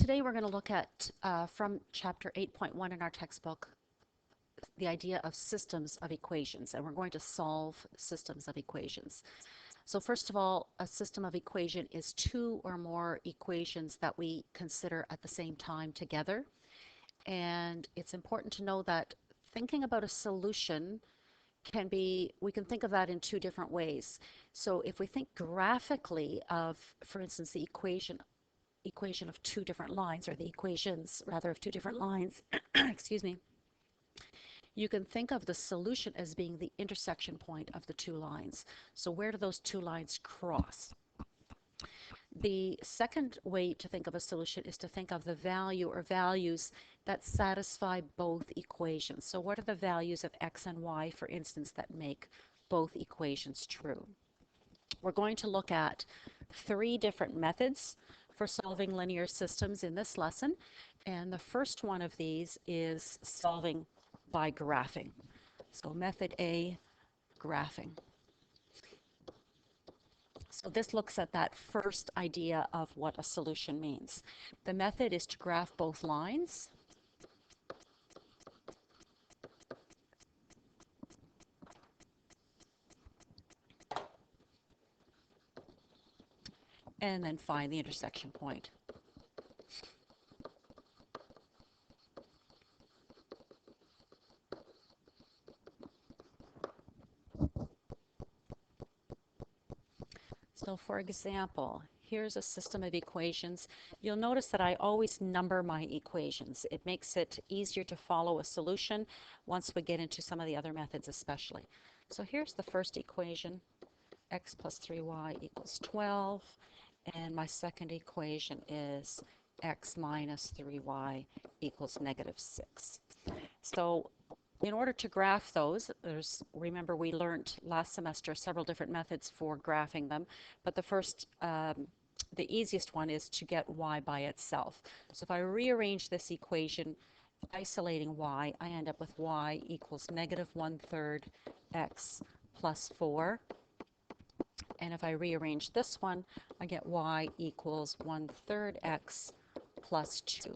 today we're going to look at, from chapter 8.1 in our textbook, the idea of systems of equations, and we're going to solve systems of equations. So first of all, a system of equation is two or more equations that we consider at the same time together. And it's important to know that thinking about a solution we can think of that in two different ways. So if we think graphically of, for instance, the equation of two different lines, or the equations rather of two different lines, excuse me, you can think of the solution as being the intersection point of the two lines. So where do those two lines cross? The second way to think of a solution is to think of the value or values that satisfy both equations. So what are the values of x and y, for instance, that make both equations true? We're going to look at three different methods for solving linear systems in this lesson. And the first one of these is solving by graphing. So method A, graphing. So this looks at that first idea of what a solution means. The method is to graph both lines. And then find the intersection point. So for example, here's a system of equations. You'll notice that I always number my equations. It makes it easier to follow a solution once we get into some of the other methods especially. So here's the first equation, x plus 3y equals 12. And my second equation is x minus 3y equals negative 6. So in order to graph those, remember we learned last semester several different methods for graphing them, but the easiest one is to get y by itself. So if I rearrange this equation, isolating y, I end up with y equals negative 1/3 x plus 4. And if I rearrange this one, I get y equals 1/3 x plus 2.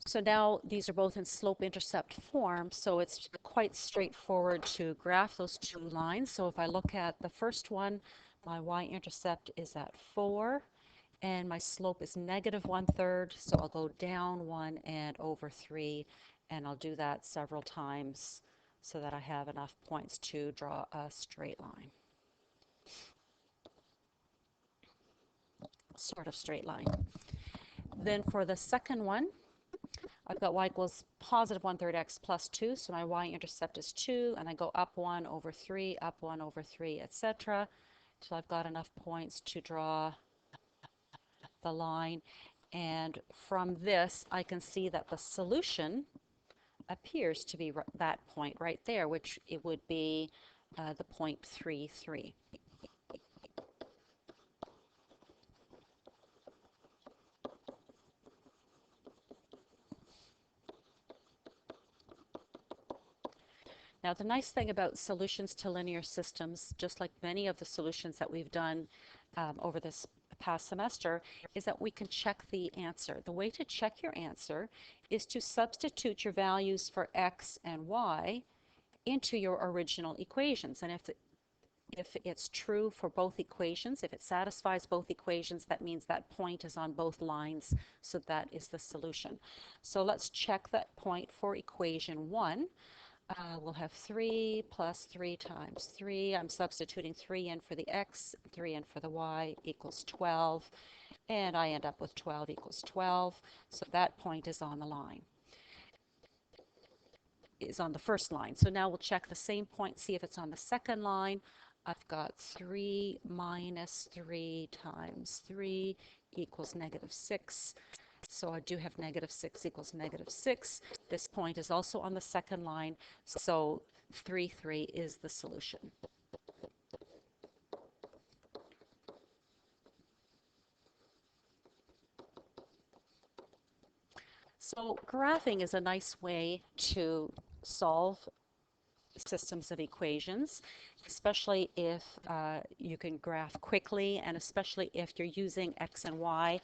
So now these are both in slope-intercept form, so it's quite straightforward to graph those two lines. So if I look at the first one, my y-intercept is at 4, and my slope is negative 1/3, so I'll go down 1 and over 3, and I'll do that several times so that I have enough points to draw a straight line. Sort of straight line. Then for the second one, I've got y equals positive 1/3 x plus 2, so my y-intercept is 2, and I go up 1 over 3, up 1 over 3, etc., till I've got enough points to draw the line. And from this, I can see that the solution appears to be that point right there, which it would be the point 3, 3. Now, the nice thing about solutions to linear systems, just like many of the solutions that we've done over this past semester, is that we can check the answer. The way to check your answer is to substitute your values for x and y into your original equations. And if it's true for both equations, if it satisfies both equations, that means that point is on both lines, so that is the solution. So let's check that point for equation 1. We'll have 3 plus 3 times 3. I'm substituting 3 in for the x, 3 in for the y equals 12. And I end up with 12 equals 12. So that point is on the line, is on the first line. So now we'll check the same point, see if it's on the second line. I've got 3 minus 3 times 3 equals negative 6. So I do have negative 6 equals negative 6. This point is also on the second line, so 3, 3 is the solution. So graphing is a nice way to solve systems of equations, especially if you can graph quickly, and especially if you're using x and y.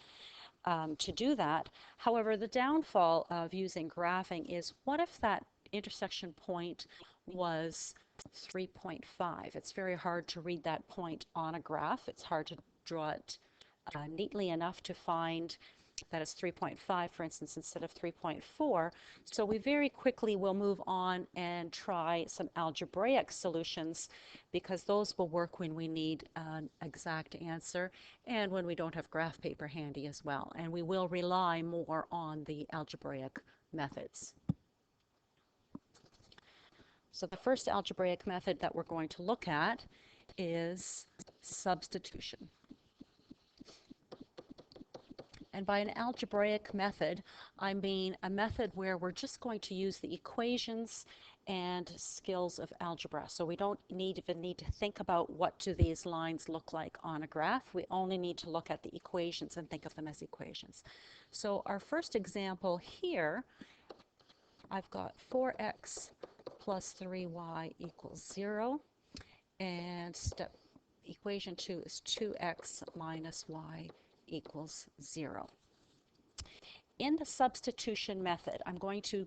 to do that. However, the downfall of using graphing is, what if that intersection point was 3.5? It's very hard to read that point on a graph. It's hard to draw it neatly enough to find that it's 3.5, for instance, instead of 3.4. So we very quickly will move on and try some algebraic solutions, because those will work when we need an exact answer and when we don't have graph paper handy as well. And we will rely more on the algebraic methods. So the first algebraic method that we're going to look at is substitution. And by an algebraic method, I mean a method where we're just going to use the equations and skills of algebra. So we don't even need to think about what do these lines look like on a graph. We only need to look at the equations and think of them as equations. So our first example here, I've got 4x plus 3y equals 0. And equation 2 is 2x minus y equals 0. In the substitution method, I'm going to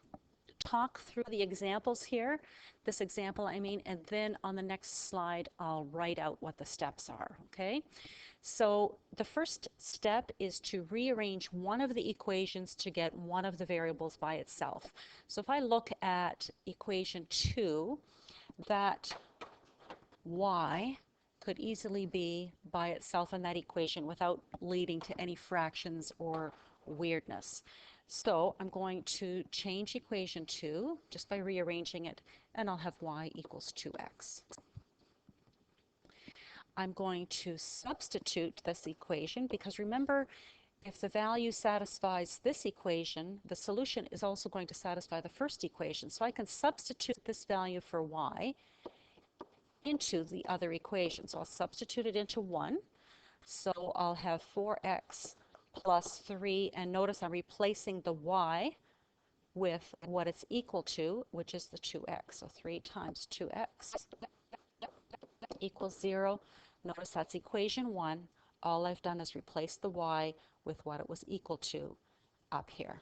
talk through the examples here, this example I mean, and then on the next slide I'll write out what the steps are, okay? So the first step is to rearrange one of the equations to get one of the variables by itself. So if I look at equation 2, that y could easily be by itself in that equation without leading to any fractions or weirdness. So I'm going to change equation 2 just by rearranging it, and I'll have y equals 2x. I'm going to substitute this equation, because remember, if the value satisfies this equation, the solution is also going to satisfy the first equation. So I can substitute this value for y into the other equation. So I'll substitute it into 1. So I'll have 4x plus 3, and notice I'm replacing the y with what it's equal to, which is the 2x. So 3 times 2x equals 0. Notice that's equation 1. All I've done is replace the y with what it was equal to up here.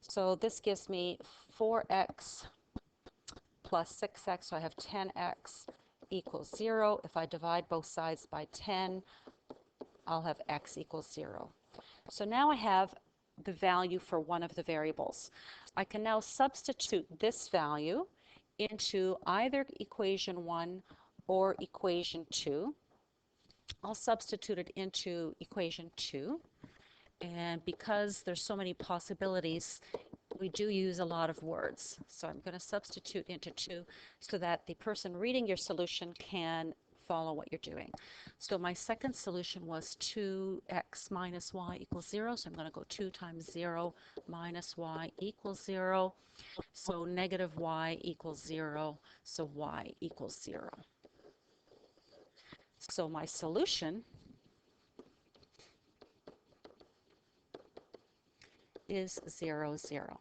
So this gives me 4x plus 6x, so I have 10x equals 0. If I divide both sides by 10, I'll have x equals 0. So now I have the value for one of the variables. I can now substitute this value into either equation 1 or equation 2. I'll substitute it into equation 2, and because there's so many possibilities, we do use a lot of words. So I'm going to substitute into 2 so that the person reading your solution can follow what you're doing. So my second solution was 2x minus y equals 0. So I'm going to go 2 times 0 minus y equals 0. So negative y equals 0. So y equals 0. So my solution is 0, 0,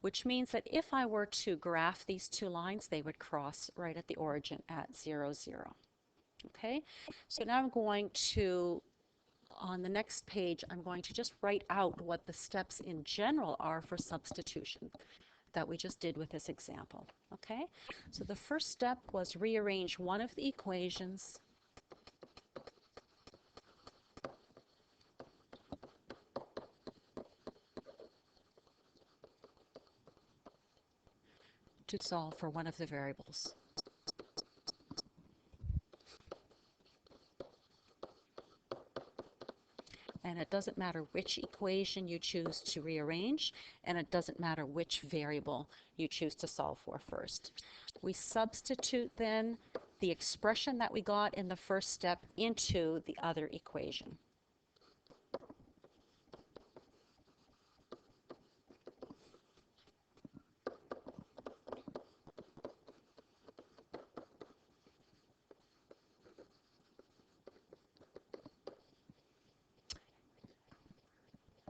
which means that if I were to graph these two lines, they would cross right at the origin at 0, 0. Okay, so now I'm going to, on the next page, I'm going to just write out what the steps in general are for substitution that we just did with this example. Okay, so the first step was rearrange one of the equations to solve for one of the variables. And it doesn't matter which equation you choose to rearrange, and it doesn't matter which variable you choose to solve for first. We substitute then the expression that we got in the first step into the other equation.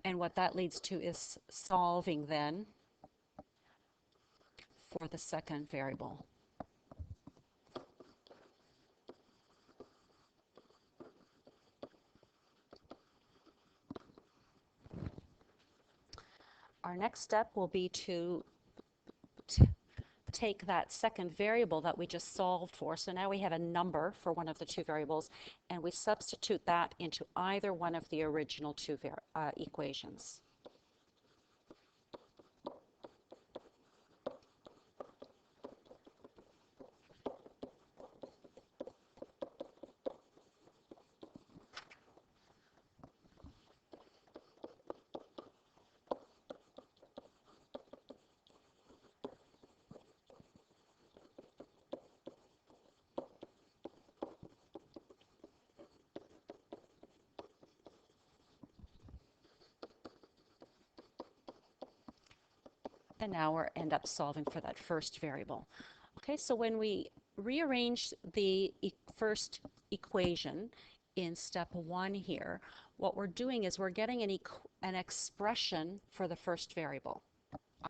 And what that leads to is solving then for the second variable. Our next step will be to take that second variable that we just solved for. So now we have a number for one of the two variables, and we substitute that into either one of the original two equations. And now we'll end up solving for that first variable. Okay, so when we rearrange the first equation in step 1 here, what we're doing is we're getting an expression for the first variable,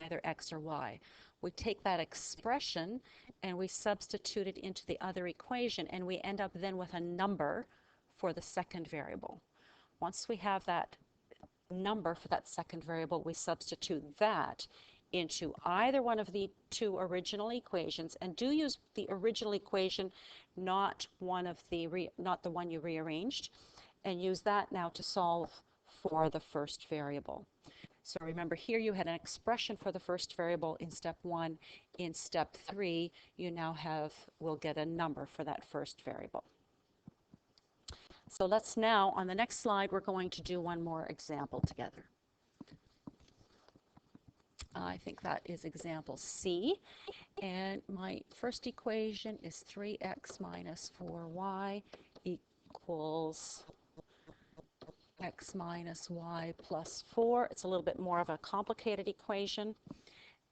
either x or y. We take that expression and we substitute it into the other equation, and we end up then with a number for the second variable. Once we have that number for that second variable, we substitute that into either one of the two original equations, and do use the original equation, not the one you rearranged, and use that now to solve for the first variable. So remember, here you had an expression for the first variable in step 1. In step 3, you now will get a number for that first variable. So let's now, on the next slide, we're going to do one more example together. I think that is example C. And my first equation is 3x minus 4y equals x minus y plus 4. It's a little bit more of a complicated equation.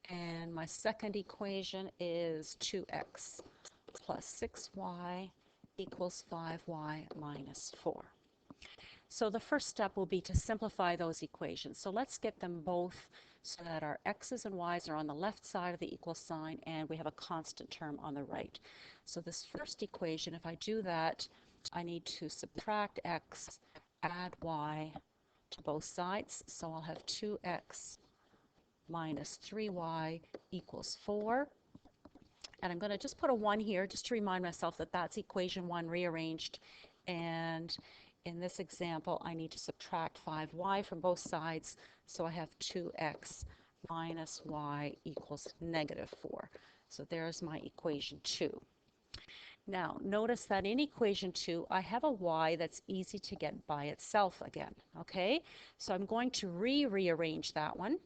And my second equation is 2x plus 6y equals 5y minus 4. So the first step will be to simplify those equations. So let's get them both so that our x's and y's are on the left side of the equal sign and we have a constant term on the right. So this first equation, if I do that, I need to subtract x, add y to both sides. So I'll have 2x minus 3y equals 4. And I'm going to just put a 1 here just to remind myself that that's equation 1 rearranged. And in this example, I need to subtract 5y from both sides. So I have 2x minus y equals negative 4. So there's my equation 2. Now, notice that in equation 2, I have a y that's easy to get by itself again. Okay? So I'm going to rearrange that one.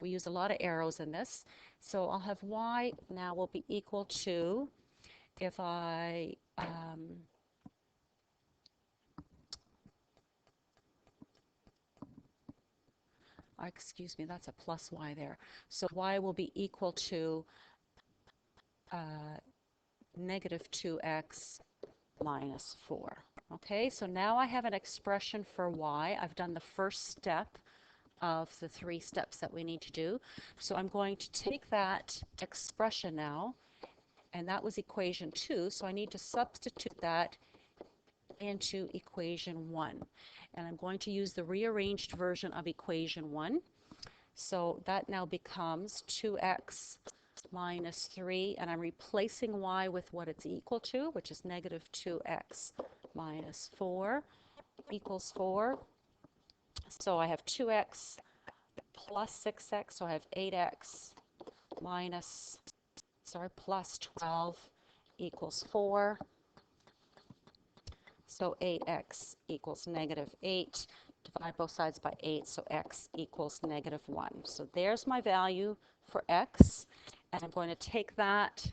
We use a lot of arrows in this. So I'll have y now will be equal to, if I excuse me, that's a plus y there. So y will be equal to negative 2x minus 4. Okay, so now I have an expression for y. I've done the first step of the 3 steps that we need to do. So I'm going to take that expression now, and that was equation 2, so I need to substitute that into equation 1. And I'm going to use the rearranged version of equation 1. So that now becomes 2x minus 3, and I'm replacing y with what it's equal to, which is negative 2x minus 4 equals 4. So I have 2x plus 6x, so I have 8x plus 12 equals 4. So 8x equals negative 8. Divide both sides by 8, so x equals negative 1. So there's my value for x, and I'm going to take that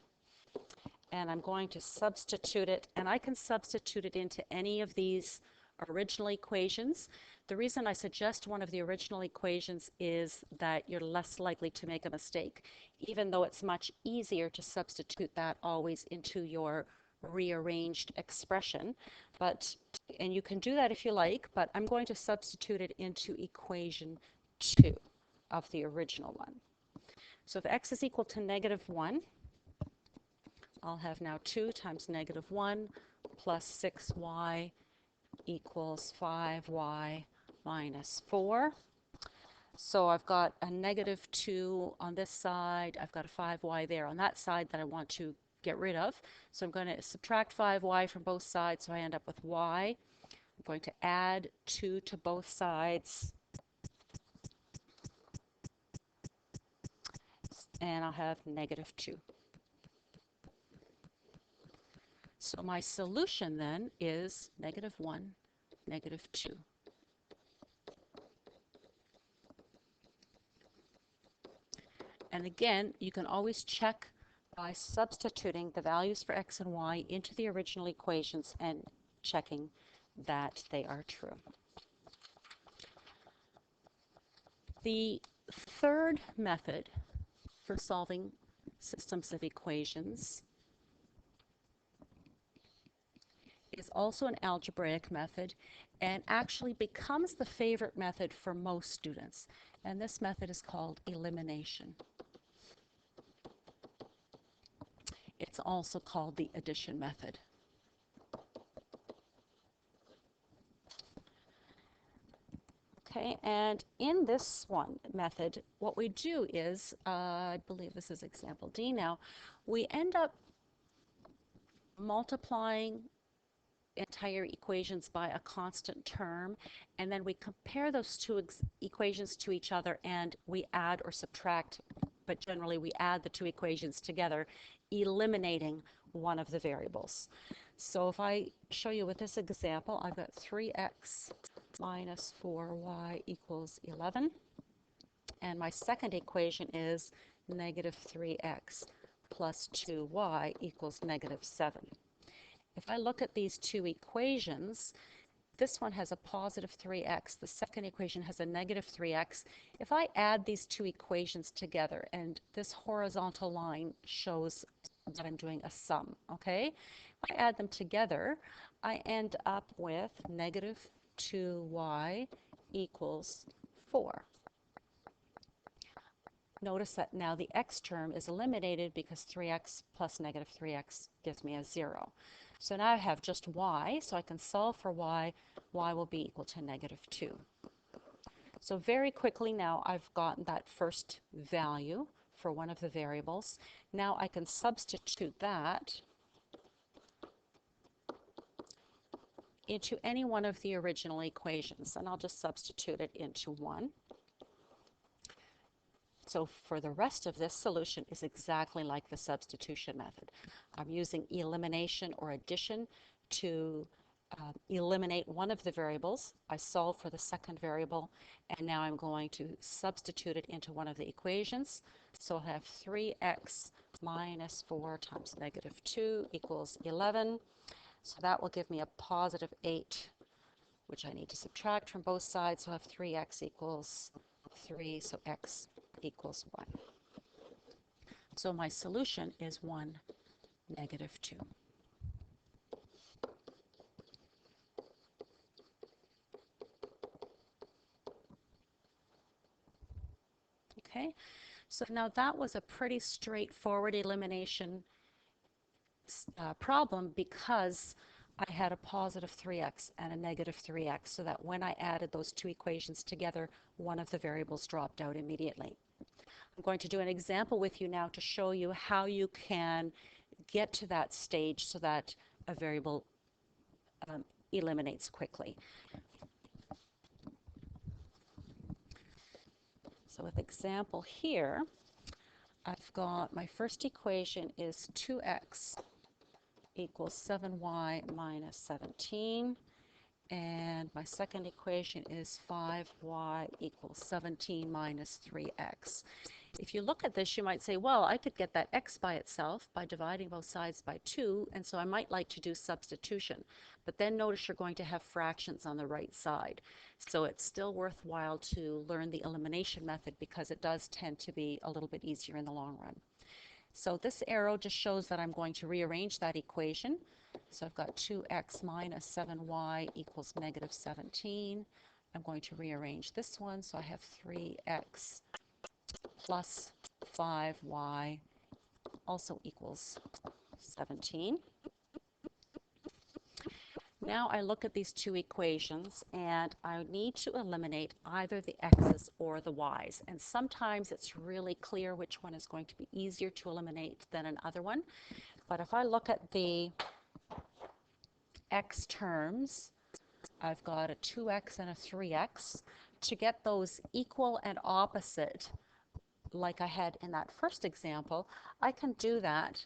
and I'm going to substitute it, and I can substitute it into any of these original equations. The reason I suggest one of the original equations is that you're less likely to make a mistake, even though it's much easier to substitute that always into your rearranged expression. And you can do that if you like, but I'm going to substitute it into equation 2 of the original one. So if x is equal to negative 1, I'll have now 2 times negative 1 plus 6y equals 5y minus 4. So I've got a negative 2 on this side. I've got a 5y there on that side that I want to get rid of. So I'm going to subtract 5y from both sides, so I end up with y. I'm going to add 2 to both sides, and I'll have negative 2. So my solution then is negative 1, negative 2. And again, you can always check by substituting the values for x and y into the original equations and checking that they are true. The third method for solving systems of equations is also an algebraic method and actually becomes the favorite method for most students. And this method is called elimination. It's also called the addition method. Okay, and in this one method, what we do is, I believe this is example D now, we end up multiplying entire equations by a constant term, and then we compare those two equations to each other and we add or subtract, but generally we add the two equations together, eliminating one of the variables. So if I show you with this example, I've got 3x minus 4y equals 11, and my second equation is negative 3x plus 2y equals negative 7. If I look at these two equations, this one has a positive 3x, the second equation has a negative 3x. If I add these two equations together, and this horizontal line shows that I'm doing a sum, okay? If I add them together, I end up with negative 2y equals 4. Notice that now the x term is eliminated because 3x plus negative 3x gives me a 0. So now I have just y, so I can solve for y. Y will be equal to negative 2. So very quickly now I've gotten that first value for one of the variables. Now I can substitute that into any one of the original equations, and I'll just substitute it into 1. So for the rest of this, solution is exactly like the substitution method. I'm using elimination or addition to eliminate one of the variables. I solve for the second variable, and now I'm going to substitute it into one of the equations. So I'll have 3x minus 4 times negative 2 equals 11. So that will give me a positive 8, which I need to subtract from both sides. So I have 3x equals 3, so x equals 1. So my solution is 1, negative 2. Okay, so now that was a pretty straightforward elimination problem because I had a positive 3x and a negative 3x, so that when I added those two equations together, one of the variables dropped out immediately. I'm going to do an example with you now to show you how you can get to that stage so that a variable eliminates quickly. So with example here, I've got my first equation is 2x equals 7y minus 17. And my second equation is 5y equals 17 minus 3x. If you look at this, you might say, well, I could get that x by itself by dividing both sides by 2, and so I might like to do substitution. But then notice you're going to have fractions on the right side. So it's still worthwhile to learn the elimination method because it does tend to be a little bit easier in the long run. So this arrow just shows that I'm going to rearrange that equation. So I've got 2x minus 7y equals negative 17. I'm going to rearrange this one, so I have 3x plus 5y also equals 17. Now I look at these two equations and I need to eliminate either the x's or the y's. And sometimes it's really clear which one is going to be easier to eliminate than another one. But if I look at the x terms, I've got a 2x and a 3x. To get those equal and opposite, like I had in that first example, I can do that.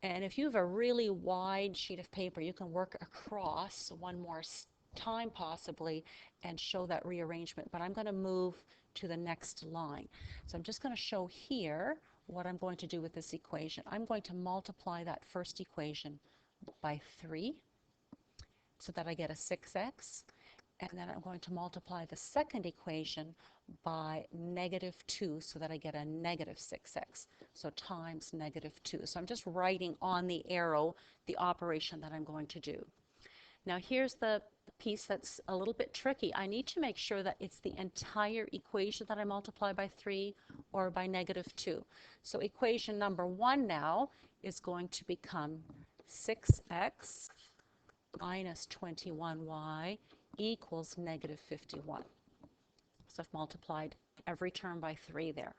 And if you have a really wide sheet of paper, you can work across one more time possibly and show that rearrangement. But I'm going to move to the next line. So I'm just going to show here what I'm going to do with this equation. I'm going to multiply that first equation by 3 so that I get a 6x. And then I'm going to multiply the second equation by -2 so that I get a -6x. So times -2. So I'm just writing on the arrow the operation that I'm going to do. Now here's the piece that's a little bit tricky. I need to make sure that it's the entire equation that I multiply by 3 or by -2. So equation number 1 now is going to become 6x minus 21y equals -51. So I've multiplied every term by 3 there.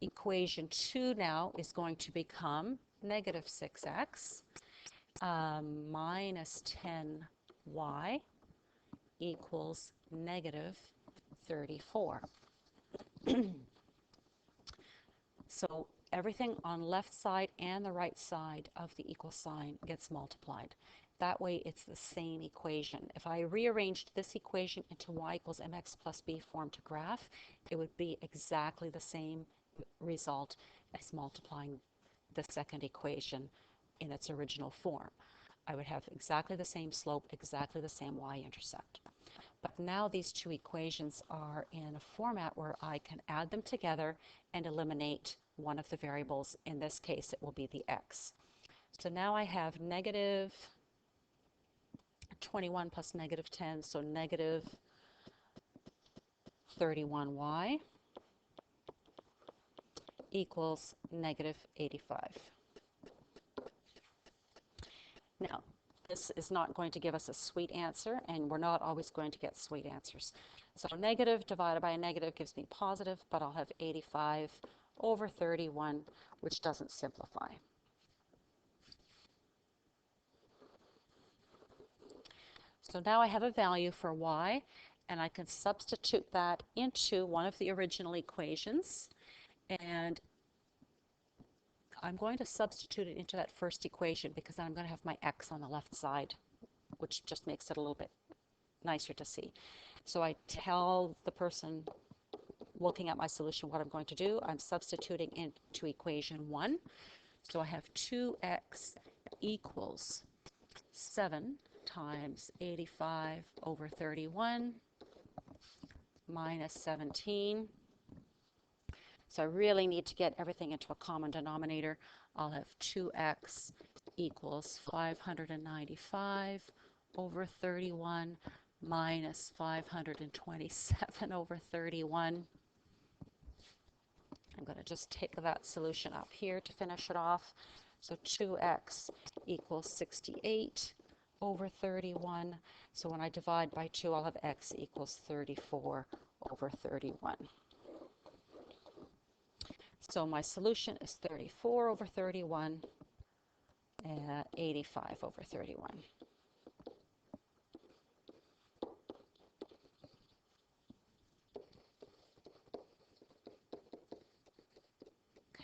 Equation 2 now is going to become -6x minus 10y equals -34. So everything on left side and the right side of the equal sign gets multiplied. That way it's the same equation. If I rearranged this equation into y equals mx plus b form to graph, it would be exactly the same result as multiplying the second equation in its original form. I would have exactly the same slope, exactly the same y-intercept. But now these two equations are in a format where I can add them together and eliminate one of the variables. In this case, it will be the x. So now I have -21 plus -10, so -31y equals -85. Now, this is not going to give us a sweet answer, and we're not always going to get sweet answers. So negative divided by a negative gives me positive, but I'll have 85 over 31, which doesn't simplify. So now I have a value for y, and I can substitute that into one of the original equations, and I'm going to substitute it into that first equation because then I'm going to have my x on the left side, which just makes it a little bit nicer to see. So I tell the person looking at my solution what I'm going to do. I'm substituting into equation 1. So I have 2x equals 7 times 85 over 31 minus 17. So I really need to get everything into a common denominator. I'll have 2x equals 595 over 31 minus 527 over 31. I'm going to just take that solution up here to finish it off. So 2x equals 68 over 31. So when I divide by 2, I'll have x equals 34 over 31. So my solution is 34 over 31 and 85 over 31.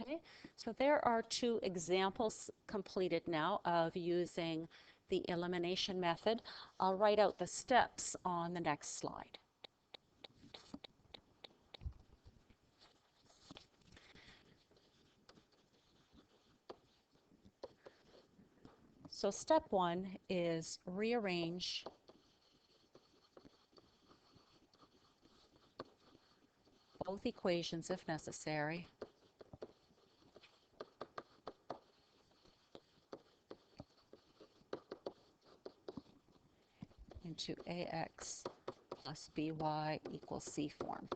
Okay, so there are two examples completed now of using the elimination method. I'll write out the steps on the next slide. So step 1 is rearrange both equations if necessary into ax plus by equals c form.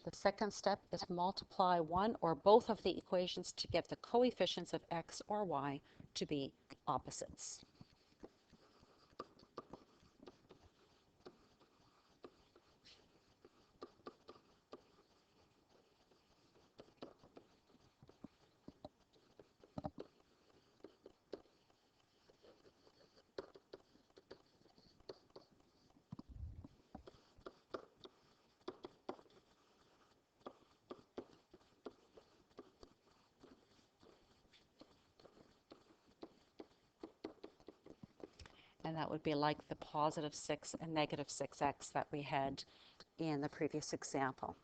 The Second step is multiply one or both of the equations to get the coefficients of x or y to be opposites. And that would be like the positive 6 and negative 6x that we had in the previous example.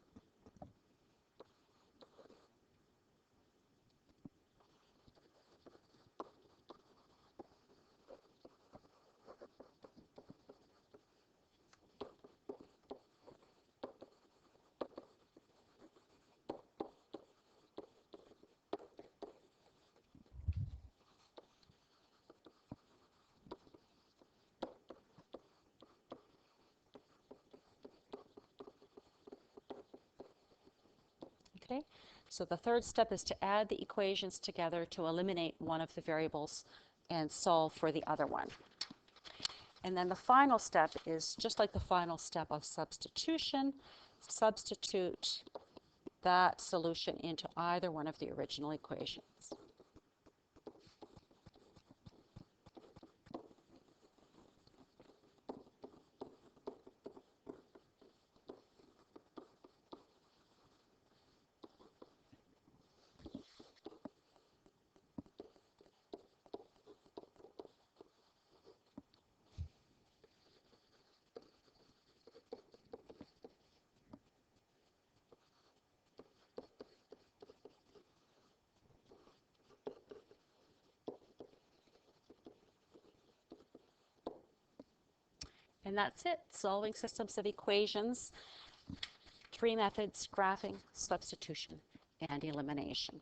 Okay, so the third step is to add the equations together to eliminate one of the variables and solve for the other one. And then the final step is just like the final step of substitution. Substitute that solution into either one of the original equations. And that's it, solving systems of equations, three methods: graphing, substitution, and elimination.